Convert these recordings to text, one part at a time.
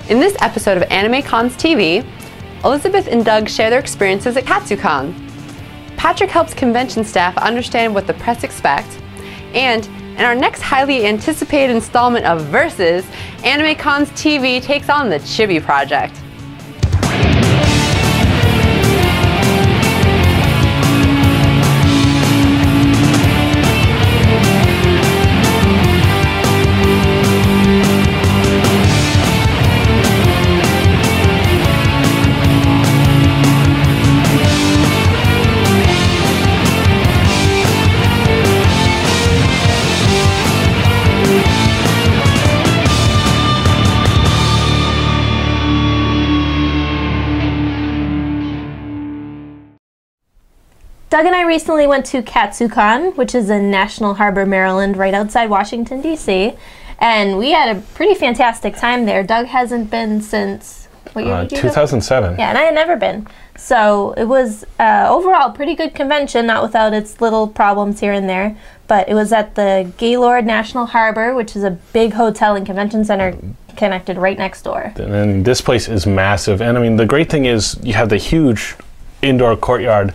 In this episode of AnimeCons TV, Elizabeth and Doug share their experiences at Katsucon. Patrick helps convention staff understand what the press expect, and in our next highly anticipated installment of Versus, AnimeCons TV takes on the Chibi Project. Doug and I recently went to Katsucon, which is in National Harbor, Maryland, right outside Washington, D.C., and we had a pretty fantastic time there. Doug hasn't been since, what year did you go? 2007. Yeah, and I had never been. So it was overall a pretty good convention, not without its little problems here and there, but it was at the Gaylord National Harbor, which is a big hotel and convention center connected right next door. And this place is massive, and I mean, the great thing is you have the huge indoor courtyard.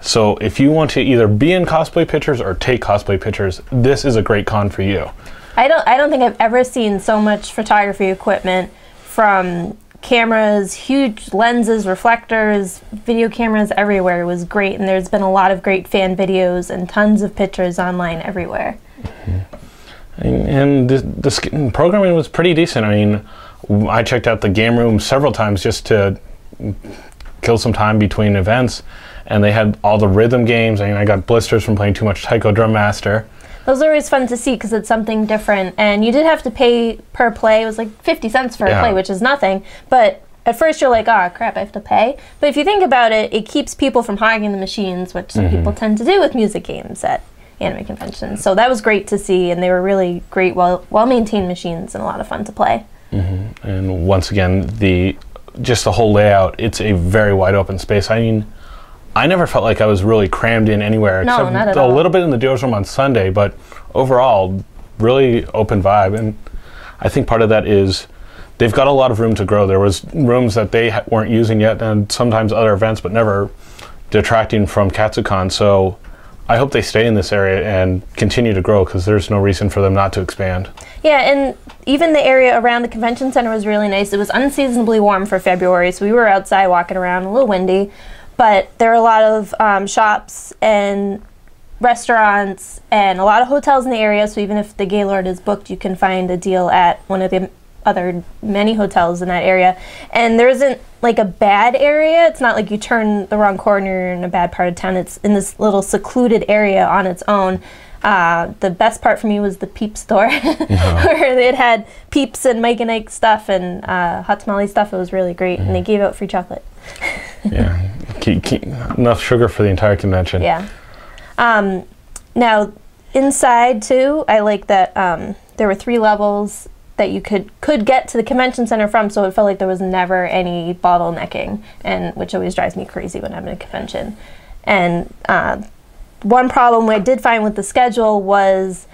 So if you want to either be in cosplay pictures or take cosplay pictures, this is a great con for you. I don't think I've ever seen so much photography equipment, from cameras, huge lenses, reflectors, video cameras everywhere. It was great, and there's been a lot of great fan videos and tons of pictures online everywhere. Mm-hmm. And the programming was pretty decent. I mean, I checked out the game room several times just to kill some time between events. And they had all the rhythm games. I mean, I got blisters from playing too much Taiko Drum Master. Those are always fun to see because it's something different. And you did have to pay per play. It was like 50 cents for a play, which is nothing. But at first you're like, oh crap, I have to pay. But if you think about it, it keeps people from hogging the machines, which some people tend to do with music games at anime conventions. So that was great to see, and they were really great, well-maintained machines and a lot of fun to play. And once again, just the whole layout, it's a very wide open space. I mean, I never felt like I was really crammed in anywhere, no, except not at all. A little bit in the dealer's room on Sunday, but overall, really open vibe. And I think part of that is they've got a lot of room to grow. There was rooms that they weren't using yet, and sometimes other events, but never detracting from Katsucon. So I hope they stay in this area and continue to grow, because there's no reason for them not to expand. Yeah, and even the area around the convention center was really nice. It was unseasonably warm for February, so we were outside walking around, a little windy. But there are a lot of shops and restaurants and a lot of hotels in the area, so even if the Gaylord is booked, you can find a deal at one of the other many hotels in that area. And there isn't like a bad area. It's not like you turn the wrong corner, you're in a bad part of town. It's in this little secluded area on its own. The best part for me was the Peep store, where it had Peeps and Mike and Ike stuff and hot tamale stuff. It was really great, and they gave out free chocolate. Yeah, enough sugar for the entire convention. Yeah. Now, inside too, I like that there were 3 levels that you could get to the convention center from, so it felt like there was never any bottlenecking, and which always drives me crazy when I'm in a convention. And one problem I did find with the schedule was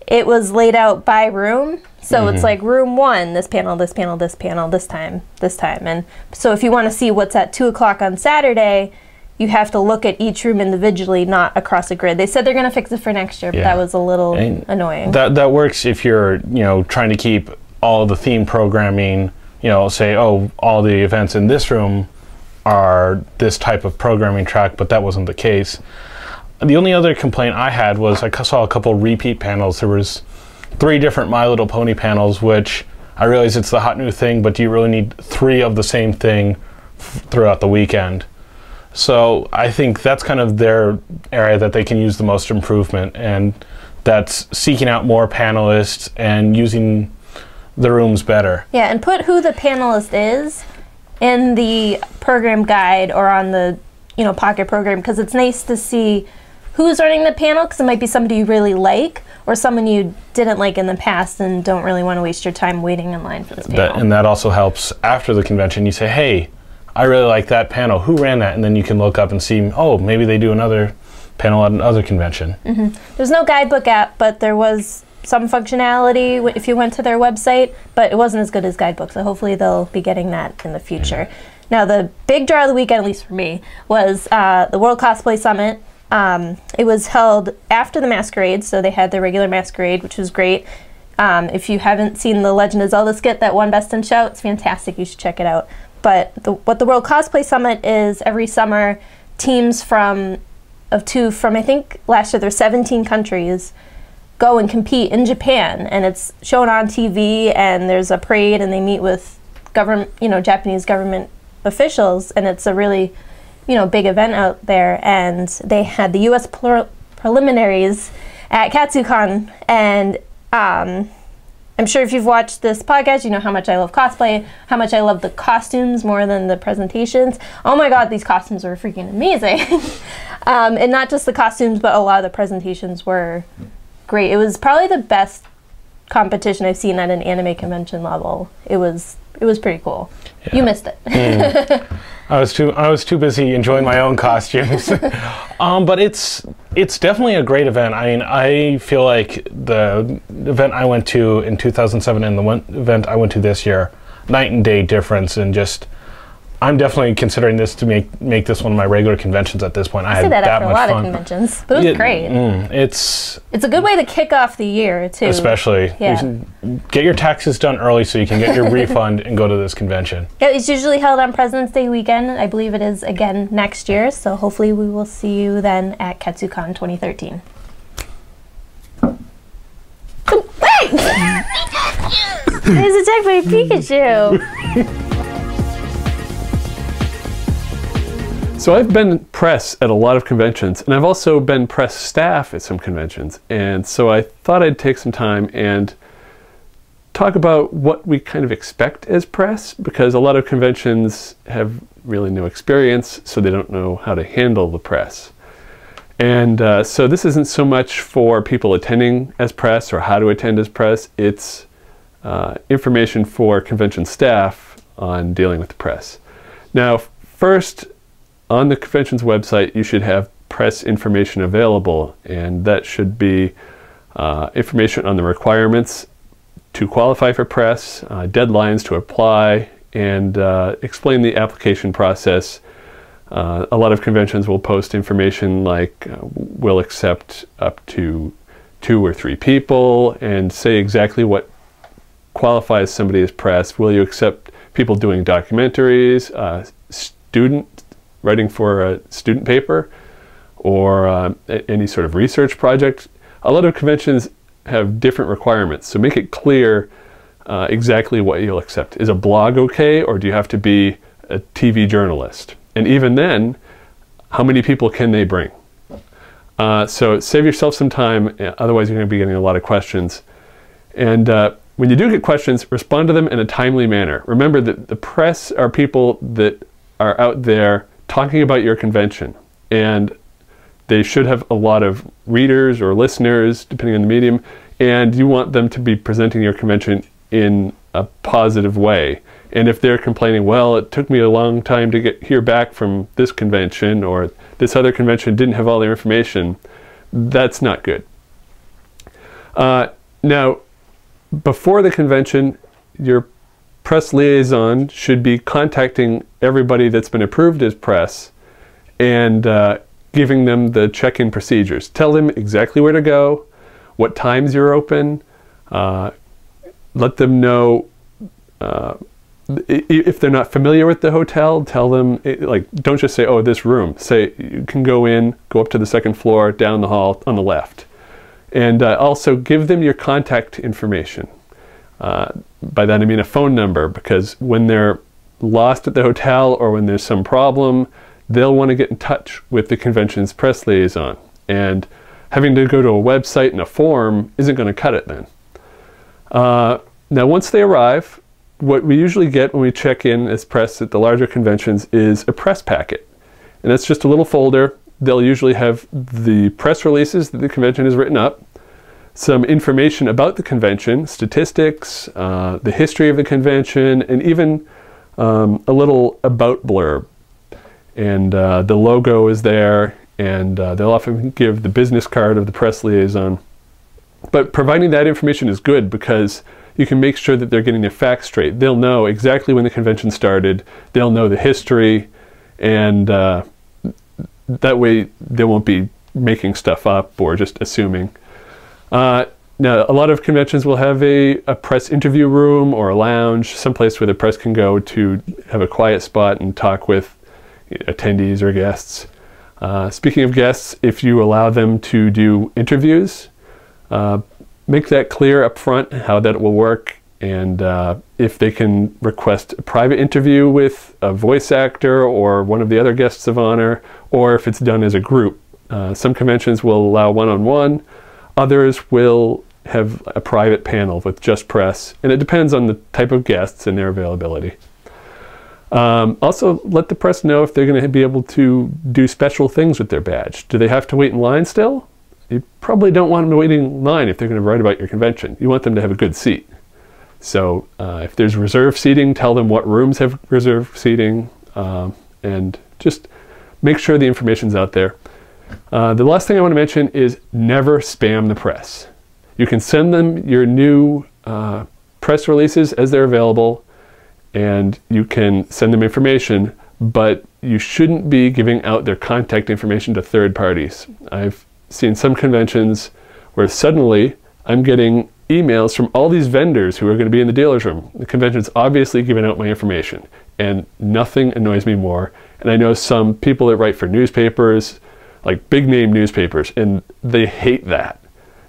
it was laid out by room. So it's like room 1, this panel, this panel, this panel, this time. And so if you want to see what's at 2 o'clock on Saturday, you have to look at each room individually, not across a grid. They said they're going to fix it for next year, but that was a little annoying. That works if you're, trying to keep all the theme programming, say, oh, all the events in this room are this type of programming track, but that wasn't the case. The only other complaint I had was I saw a couple repeat panels. There was 3 different My Little Pony panels, which I realize it's the hot new thing, but do you really need 3 of the same thing throughout the weekend? So I think that's kind of their area that they can use the most improvement, and that's seeking out more panelists and using the rooms better. Yeah, and put who the panelist is in the program guide or on the pocket program, because it's nice to see who's running the panel, because it might be somebody you really like or someone you didn't like in the past and don't really want to waste your time waiting in line for this panel. And that also helps after the convention. You say, hey, I really like that panel. Who ran that? And then you can look up and see, oh, maybe they do another panel at another convention. There's no guidebook app, but there was some functionality if you went to their website, but it wasn't as good as guidebooks, so hopefully they'll be getting that in the future. Now, the big draw of the weekend, at least for me, was the World Cosplay Summit. It was held after the Masquerade, so they had their regular Masquerade, which was great. If you haven't seen the Legend of Zelda skit that won Best in Show, it's fantastic. You should check it out. But what the World Cosplay Summit is, every summer, teams from I think last year there were 17 countries, go and compete in Japan, and it's shown on TV, and there's a parade, and they meet with Japanese government officials, and it's a really, big event out there. And they had the U.S. preliminaries at Katsucon, and I'm sure if you've watched this podcast, you know how much I love cosplay, how much I love the costumes more than the presentations. Oh my god, these costumes were freaking amazing. And not just the costumes, but a lot of the presentations were great. It was probably the best competition I've seen at an anime convention level. It was pretty cool. Yeah. You missed it. I was too busy enjoying my own costumes. But it's definitely a great event. I mean, I feel like the event I went to in 2007 and the event I went to this year, night and day difference, and just I'm definitely considering this to make this one of my regular conventions at this point. I say had that that after much a lot fun. of conventions, but it was great. It's a good way to kick off the year too. Especially, yeah. Get your taxes done early so you can get your refund and go to this convention. Yeah, it's usually held on President's Day weekend. I believe it is again next year. So hopefully we will see you then at Katsucon 2013. Wait! I was attacked by a Pikachu. So I've been press at a lot of conventions, and I've also been press staff at some conventions, and so I thought I'd take some time and talk about what we kind of expect as press, because a lot of conventions have really no experience, so they don't know how to handle the press. And so this isn't so much for people attending as press or how to attend as press, it's information for convention staff on dealing with the press. Now, first, on the convention's website, you should have press information available, and that should be information on the requirements to qualify for press, deadlines to apply, and explain the application process. A lot of conventions will post information like we'll accept up to 2 or 3 people, and say exactly what qualifies somebody as press. Will you accept people doing documentaries, writing for a student paper, or any sort of research project? A lot of conventions have different requirements, so make it clear exactly what you'll accept. Is a blog okay, or do you have to be a TV journalist? And even then, how many people can they bring? So save yourself some time, otherwise you're going to be getting a lot of questions. And when you do get questions, respond to them in a timely manner. Remember that the press are people that are out there talking about your convention, and they should have a lot of readers or listeners, depending on the medium, and you want them to be presenting your convention in a positive way. And if they're complaining, well, it took me a long time to hear back from this convention, or this other convention didn't have all their information, that's not good. Now, before the convention, your press liaison should be contacting everybody that's been approved as press and giving them the check-in procedures. Tell them exactly where to go, what times you're open, let them know if they're not familiar with the hotel, tell them, like, don't just say, oh, this room. Say, you can go in, go up to the 2nd floor, down the hall, on the left. And also give them your contact information. By that I mean a phone number, because when they're lost at the hotel or when there's some problem, they'll want to get in touch with the convention's press liaison. And having to go to a website and a form isn't going to cut it then. Now, once they arrive, what we usually get when we check in as press at the larger conventions is a press packet. And that's just a little folder. They'll usually have the press releases that the convention has written up, some information about the convention, statistics, the history of the convention, and even a little about blurb. And the logo is there, and they'll often give the business card of the press liaison. But providing that information is good because you can make sure that they're getting their facts straight. They'll know exactly when the convention started. They'll know the history, and that way they won't be making stuff up or just assuming. Now, a lot of conventions will have a press interview room or a lounge, someplace where the press can go to have a quiet spot and talk with attendees or guests. Speaking of guests, if you allow them to do interviews, make that clear up front how that will work, and if they can request a private interview with a voice actor or one of the other guests of honor, or if it's done as a group. Some conventions will allow one-on-one, others will have a private panel with just press, and it depends on the type of guests and their availability. Also, let the press know if they're going to be able to do special things with their badge. Do they have to wait in line still? You probably don't want them waiting in line if they're going to write about your convention. You want them to have a good seat. So if there's reserved seating, tell them what rooms have reserved seating, and just make sure the information's out there. The last thing I want to mention is never spam the press. You can send them your new press releases as they're available, and you can send them information, but you shouldn't be giving out their contact information to third parties. I've seen some conventions where suddenly I'm getting emails from all these vendors who are going to be in the dealer's room. The convention's obviously giving out my information, and nothing annoys me more. And I know some people that write for newspapers, like big name newspapers, and they hate that.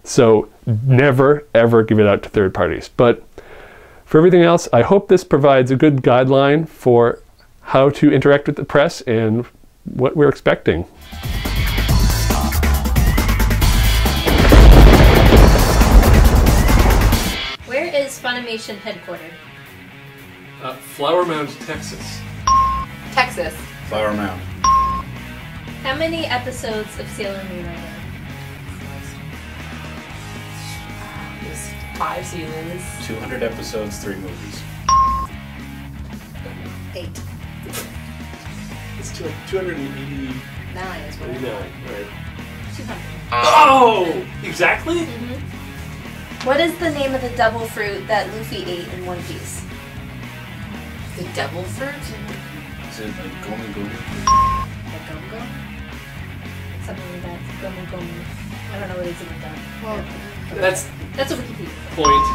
So never ever give it out to third parties. But for everything else, I hope this provides a good guideline for how to interact with the press and what we're expecting. Where is Funimation headquartered? Flower Mound, Texas. Texas. Flower Mound. How many episodes of Sailor Moon are there? There's 5 seasons. 200 episodes, 3 movies. 8. It's 289, 9 is what right? 200. Oh! Exactly? What is the name of the devil fruit that Luffy ate in One Piece? The devil fruit? Is it like Gomu Gomu? The gum-gum? Something like that. Gomu Gomu. I don't know what it's about that. Well, That's a Wikipedia. Point.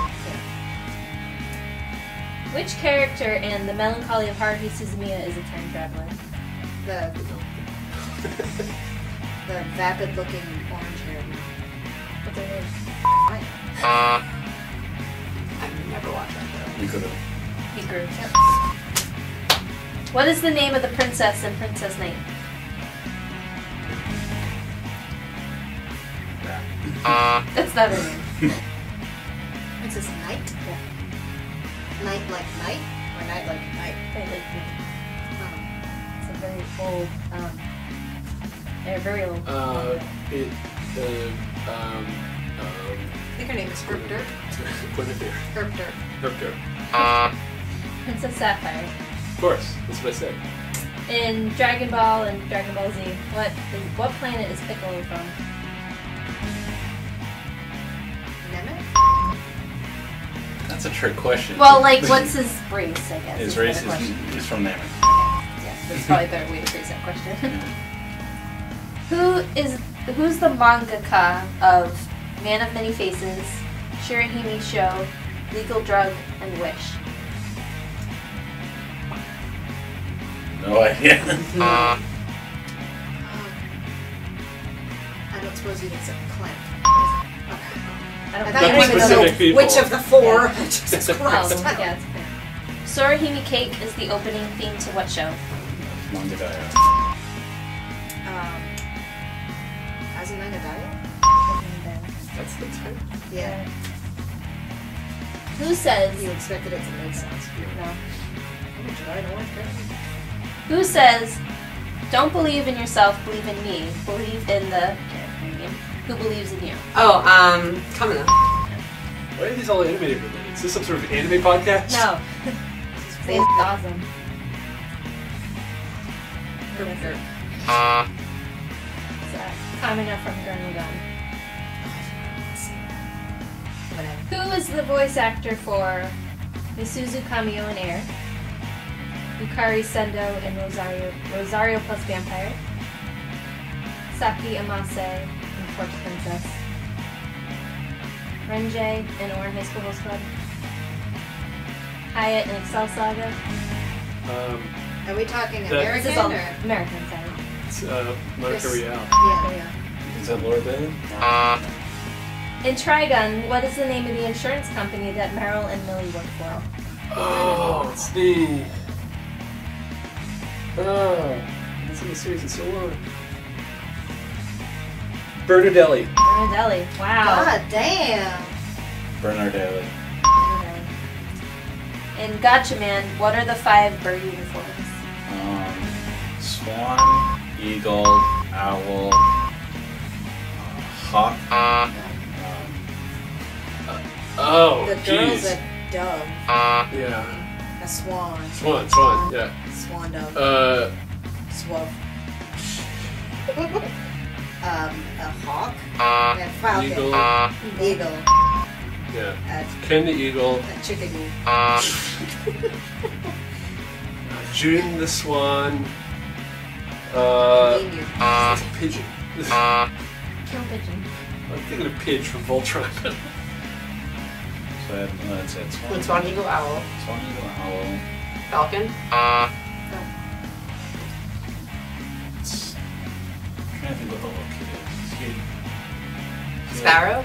Which character in The Melancholy of Haruhi Suzumiya is a time traveler? the vapid-looking orange-haired. What's her name? I've never watched that show. We could have. Hikaru. What is the name of the princess in Princess Knight? That's not her name. Princess Knight? Yeah. Night like night? Or night like night? Right, like, it's a very old, very old. I think her name is Herpter. Herpter. Princess Sapphire. Of course, that's what I said. In Dragon Ball and Dragon Ball Z, what planet is Piccolo from? Namek? That's a trick question. Well, like, what's his race, I guess? His is race the question. is from Namek. Yeah, that's probably a better way to phrase that question. Who's the mangaka of Man of Many Faces, Shirahime Show, Legal Drug, and Wish? No idea. I don't suppose you'd accept Clank. I I thought you wanted to know people. which of the 4. Jesus Oh, Christ. yeah, it's clear. Sorahime Cake is the opening theme to what show? Manga Dial. Azumanga Daioh? That's the type. Yeah. Who says... You expected it to make sense. No. Did I know it? Who says, don't believe in yourself, believe in me. Believe in the... Who believes in you? Oh, Kamina. Why are these all animated related? Is this some sort of anime podcast? No. It's awesome. Herpter. It's Kamina from Gurren Lagann. Who is the voice actor for Misuzu Kamio in Air, Yukari Sendo in Rosario plus Vampire, Saki Amase in Torch Princess, Renjay in Oran High School Host Club, Hyatt in Excel Saga. Are we talking This American is all or? American, sorry. It's Monica Rial. Yeah. Is that Laura Bailey? In Trigun, what is the name of the insurance company that Meryl and Millie work for? Oh, it's the. It's in the series. It's so long. Bernardelli. Bernardelli. Wow. God damn. Bernardelli. Okay. In Gotcha Man, what are the 5 bird uniforms? Swan, eagle, owl, hawk. Oh, The girl's jeez. a dove. Yeah. A swan. Swan, yeah. Swan dove. Swuff. A hawk. And falcon. Eagle. Eagle. Yeah. Ken the eagle. A chickadee. June the swan. Emu. Pigeon. Kill pigeon. I'm thinking of Pidge from Voltron. So that's it. Swan, eagle, owl. Swan, eagle, owl. Falcon. It's, I'm trying to think what the little kid is. Sparrow.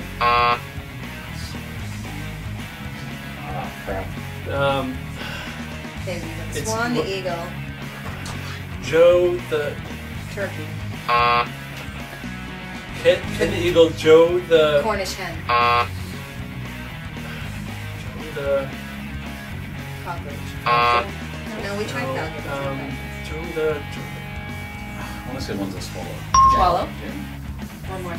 Crap. Baby. The It's swan, the eagle. Joe the Turkey. Ken the eagle. Joe the. Cornish hen. Joe the. Cockroach. No, we tried falcon. Joe the. I want to say one's a swallow. Swallow. One more.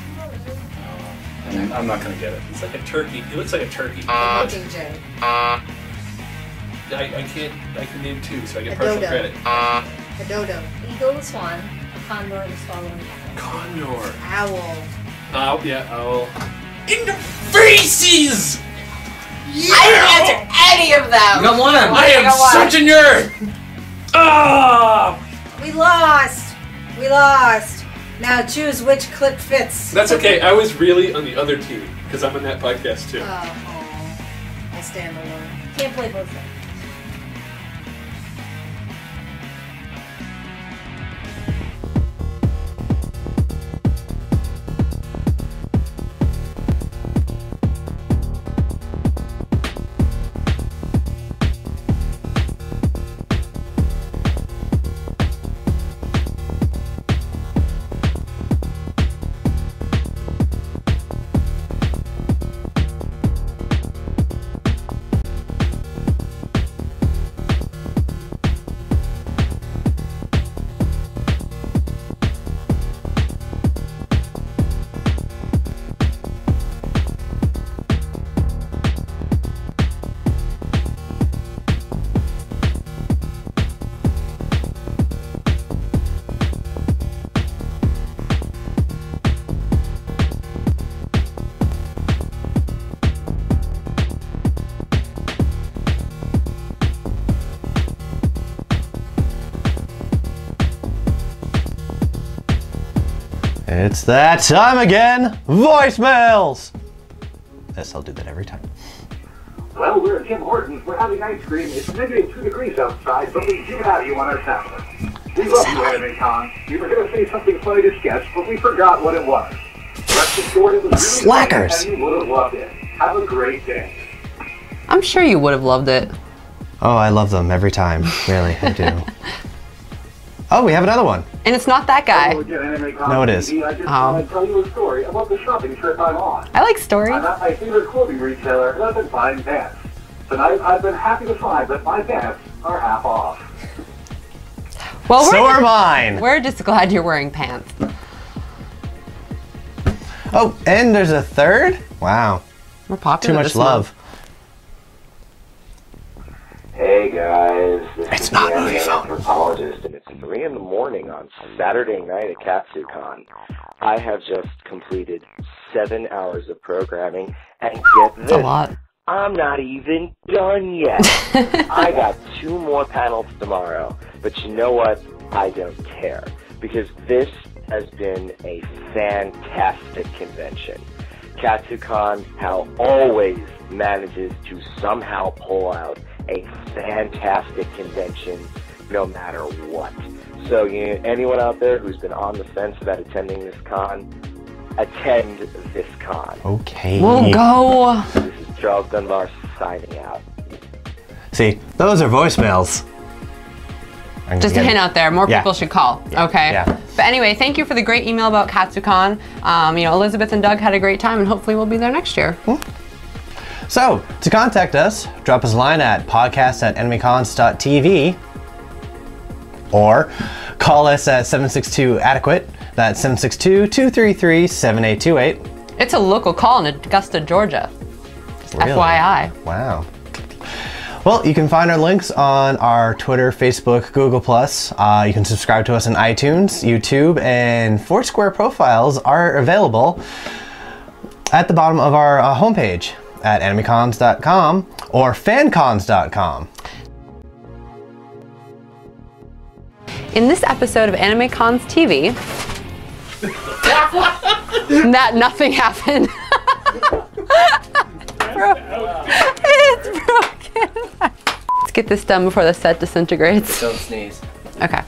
I'm not going to get it. It's like a turkey. He looks like a turkey. Mockingjay. I can name 2, so I get A partial dodo. credit. A dodo. Eagle the swan, the condor the swallow, and the owl. Condor. Owl. Owl, yeah, owl. In the faces! I didn't answer any of them. Come on! I am such a nerd! Ah! We lost. We lost. Now choose which clip fits. That's okay, I was really on the other team, because I'm on that podcast too. Oh, I stand alone. Can't play both sides. It's that time again! Voicemails! Yes, I'll do that every time. Well, we're at Tim Hortons. We're having ice cream. It's negative 2 degrees outside, but we do have you on our tablet. We love you, AnimeCons. We were going to say something funny to sketch, but we forgot what it was. Rest assured it was really Slackers! funny, and you would have loved it. Have a great day. I'm sure you would have loved it. Oh, I love them every time. Really, I do. Oh, we have another one. And it's not that guy. Hello again, AnimeCons No, it is. TV. I just want to tell you a story about the shopping trip I'm on. I like stories. I'm at my favorite clothing retailer, and I've been buying pants. Tonight, I've been happy to find that my pants are half off. Well, So are mine. We're just glad you're wearing pants. Oh, and there's a third? Wow. We're popular. Too much this month. love. Hey guys, this It's is not the movie phone. anthropologist, and it's 3 in the morning on Saturday night at Katsucon. I have just completed 7 hours of programming, and get this, A lot. I'm not even done yet. I got 2 more panels tomorrow, but you know what? I don't care, because this has been a fantastic convention. Katsucon, how always manages to somehow pull out a fantastic convention no matter what. So anyone out there who's been on the fence about attending this con, attend this con. Okay. We'll go. This is Charles Dunbar signing out. See, those are voicemails. Just a hint out there, more Yeah. people should call, okay? Yeah. But anyway, thank you for the great email about Katsucon. Elizabeth and Doug had a great time, and hopefully we'll be there next year. So, to contact us, drop us a line at podcast@animecons.tv or call us at 762-ADEQUATE. That's 762-233-7828. It's a local call in Augusta, Georgia. Just Really? FYI. Wow. Well, you can find our links on our Twitter, Facebook, Google+. You can subscribe to us on iTunes, YouTube, and Foursquare profiles are available at the bottom of our homepage at animecons.com or fancons.com. In this episode of AnimeCons TV, that nothing happened. It's broken. Let's get this done before the set disintegrates. Don't sneeze. Okay.